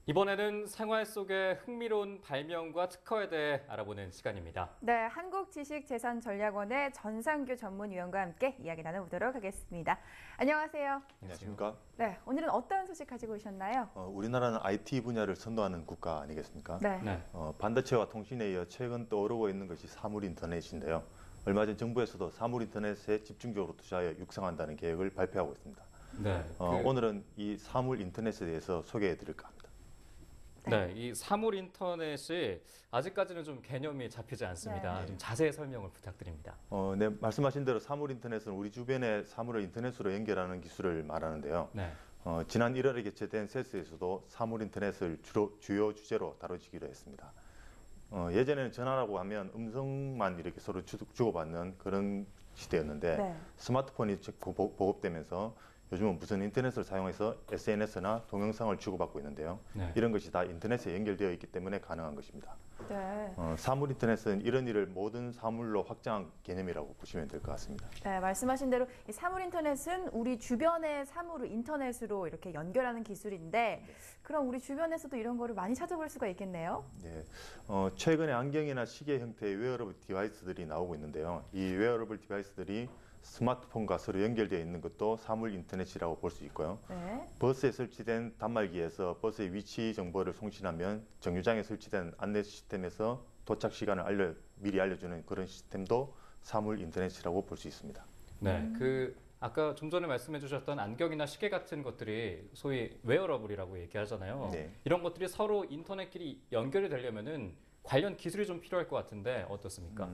이번에는 생활 속의 흥미로운 발명과 특허에 대해 알아보는 시간입니다. 네, 한국지식재산전략원의 전상규 전문위원과 함께 이야기 나눠보도록 하겠습니다. 안녕하세요. 안녕하십니까? 네, 오늘은 어떤 소식 가지고 오셨나요? 우리나라는 IT 분야를 선도하는 국가 아니겠습니까? 네. 반도체와 통신에 이어 최근 떠오르고 있는 것이 사물인터넷인데요. 얼마 전 정부에서도 사물인터넷에 집중적으로 투자하여 육성한다는 계획을 발표하고 있습니다. 네. 오늘은 이 사물인터넷에 대해서 소개해 드릴까 합니다. 네, 이 사물 인터넷이 아직까지는 좀 개념이 잡히지 않습니다. 네. 좀 자세히 설명을 부탁드립니다. 네, 말씀하신 대로 사물인터넷은 우리 주변의 사물을 인터넷으로 연결하는 기술을 말하는데요. 네. 지난 1월에 개최된 세스에서도 사물인터넷을 주요 주제로 다뤄지기로 했습니다. 예전에는 전화라고 하면 음성만 이렇게 서로 주고받는 그런 시대였는데 네. 스마트폰이 보급되면서 요즘은 무슨 인터넷을 사용해서 SNS나 동영상을 주고받고 있는데요. 네. 이런 것이 다 인터넷에 연결되어 있기 때문에 가능한 것입니다. 네. 사물 인터넷은 이런 일을 모든 사물로 확장한 개념이라고 보시면 될 것 같습니다. 네, 말씀하신 대로 이 사물인터넷은 우리 주변의 사물을 인터넷으로 이렇게 연결하는 기술인데 그럼 우리 주변에서도 이런 거를 많이 찾아볼 수가 있겠네요. 네, 최근에 안경이나 시계 형태의 웨어러블 디바이스들이 나오고 있는데요. 이 웨어러블 디바이스들이 스마트폰과 서로 연결되어 있는 것도 사물 인터넷이라고 볼 수 있고요. 네. 버스에 설치된 단말기에서 버스의 위치 정보를 송신하면 정류장에 설치된 안내 시스템에서 도착 시간을 미리 알려주는 그런 시스템도 사물 인터넷이라고 볼 수 있습니다. 네. 아까 좀 전에 말씀해 주셨던 안경이나 시계 같은 것들이 소위 웨어러블이라고 얘기하잖아요. 네. 이런 것들이 서로 인터넷끼리 연결이 되려면은 관련 기술이 좀 필요할 것 같은데 어떻습니까?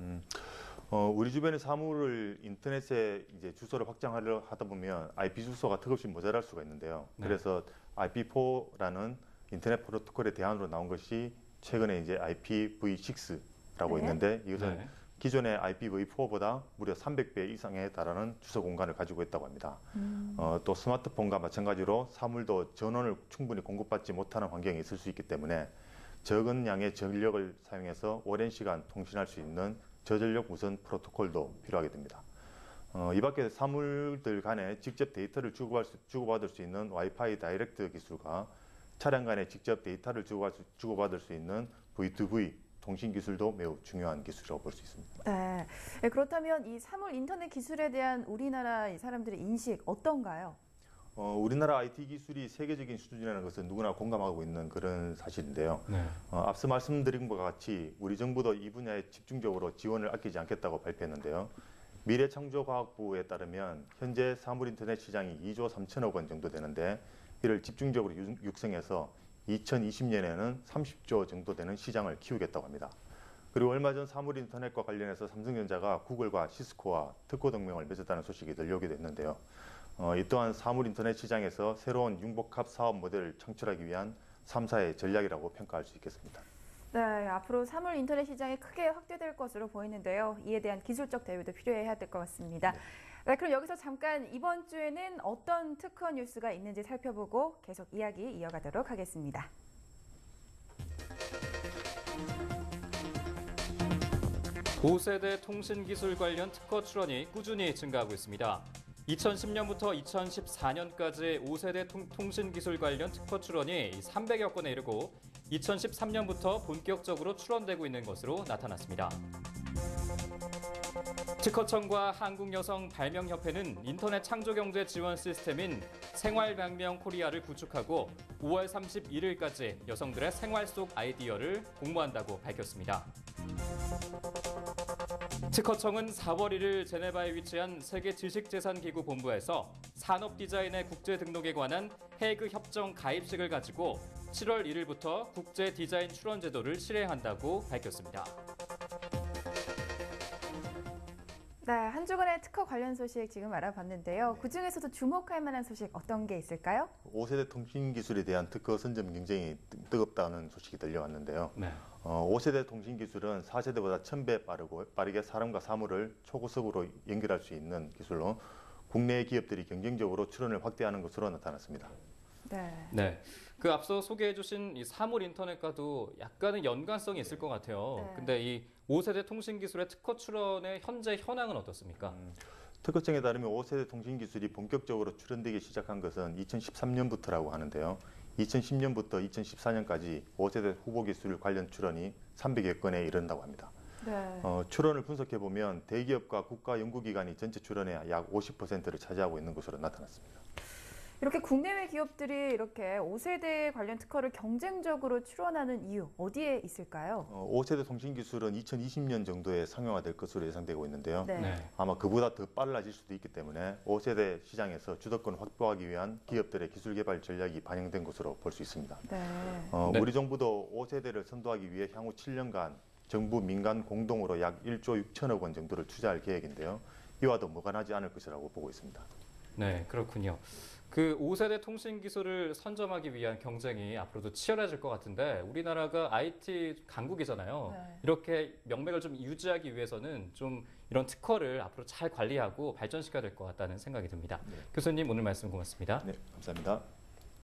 우리 주변의 사물을 인터넷에 이제 주소를 확장하려 하다 보면 IP 주소가 턱없이 모자랄 수가 있는데요. 네. 그래서 IPv4라는 인터넷 프로토콜의 대안으로 나온 것이 최근에 이제 IPv6라고 네. 있는데 이것은 네. 기존의 IPv4보다 무려 300배 이상에 달하는 주소 공간을 가지고 있다고 합니다. 또 스마트폰과 마찬가지로 사물도 전원을 충분히 공급받지 못하는 환경에 있을 수 있기 때문에 적은 양의 전력을 사용해서 오랜 시간 통신할 수 있는 저전력 무선 프로토콜도 필요하게 됩니다. 이 밖에 사물들 간에 직접 데이터를 주고받을 수 있는 와이파이 다이렉트 기술과 차량 간에 직접 데이터를 주고받을 수 있는 V2V 통신 기술도 매우 중요한 기술이라고 볼 수 있습니다. 네. 네, 그렇다면 이 사물 인터넷 기술에 대한 우리나라 이 사람들의 인식 어떤가요? 우리나라 IT 기술이 세계적인 수준이라는 것은 누구나 공감하고 있는 그런 사실인데요. 네. 앞서 말씀드린 것과 같이 우리 정부도 이 분야에 집중적으로 지원을 아끼지 않겠다고 발표했는데요. 미래창조과학부에 따르면 현재 사물인터넷 시장이 2조 3천억 원 정도 되는데 이를 집중적으로 육성해서 2020년에는 30조 정도 되는 시장을 키우겠다고 합니다. 그리고 얼마 전 사물인터넷과 관련해서 삼성전자가 구글과 시스코와 특허 동맹을 맺었다는 소식이 들려오기도 했는데요. 이 또한 사물인터넷 시장에서 새로운 융복합 사업 모델을 창출하기 위한 3사의 전략이라고 평가할 수 있겠습니다. 네, 앞으로 사물 인터넷 시장이 크게 확대될 것으로 보이는데요. 이에 대한 기술적 대비도 필요해야 될 것 같습니다. 네, 그럼 여기서 잠깐 이번 주에는 어떤 특허 뉴스가 있는지 살펴보고 계속 이야기 이어가도록 하겠습니다. 고세대 통신기술 관련 특허 출원이 꾸준히 증가하고 있습니다. 2010년부터 2014년까지 5세대 통신기술 관련 특허 출원이 300여 건에 이르고 2013년부터 본격적으로 출원되고 있는 것으로 나타났습니다. 특허청과 한국여성발명협회는 인터넷 창조경제 지원 시스템인 생활발명 코리아를 구축하고 5월 31일까지 여성들의 생활 속 아이디어를 공모한다고 밝혔습니다. 특허청은 4월 1일 제네바에 위치한 세계지식재산기구 본부에서 산업디자인의 국제 등록에 관한 헤이그 협정 가입식을 가지고 7월 1일부터 국제 디자인 출원 제도를 실행한다고 밝혔습니다. 네, 한 주간의 특허 관련 소식 지금 알아봤는데요. 그중에서도 주목할 만한 소식 어떤 게 있을까요? 5세대 통신기술에 대한 특허 선점 경쟁이 뜨겁다는 소식이 들려왔는데요. 네. 5세대 통신기술은 4세대보다 1000배 빠르게 사람과 사물을 초고속으로 연결할 수 있는 기술로 국내 기업들이 경쟁적으로 출원을 확대하는 것으로 나타났습니다. 네. 앞서 소개해 주신 이 사물 인터넷과도 약간의 연관성이 있을 것 같아요. 네. 근데 이 5세대 통신기술의 특허 출원의 현재 현황은 어떻습니까? 특허청에 따르면 5세대 통신기술이 본격적으로 출원되기 시작한 것은 2013년부터라고 하는데요. 2010년부터 2014년까지 5세대 후보 기술 관련 출원이 300여 건에 이른다고 합니다. 네. 출원을 분석해 보면 대기업과 국가 연구기관이 전체 출원의 약 50%를 차지하고 있는 것으로 나타났습니다. 이렇게 국내외 기업들이 이렇게 5세대 관련 특허를 경쟁적으로 출원하는 이유 어디에 있을까요? 5세대 통신기술은 2020년 정도에 상용화될 것으로 예상되고 있는데요. 네. 네. 아마 그보다 더 빨라질 수도 있기 때문에 5세대 시장에서 주도권 확보하기 위한 기업들의 기술 개발 전략이 반영된 것으로 볼 수 있습니다. 네. 네. 우리 정부도 5세대를 선도하기 위해 향후 7년간 정부 민간 공동으로 약 1조 6천억 원 정도를 투자할 계획인데요. 이와도 무관하지 않을 것이라고 보고 있습니다. 네, 그렇군요. 그 5세대 통신 기술을 선점하기 위한 경쟁이 앞으로도 치열해질 것 같은데 우리나라가 IT 강국이잖아요. 네. 이렇게 명맥을 좀 유지하기 위해서는 좀 이런 특허를 앞으로 잘 관리하고 발전시켜야 될 것 같다는 생각이 듭니다. 네. 교수님 오늘 말씀 고맙습니다. 네, 감사합니다.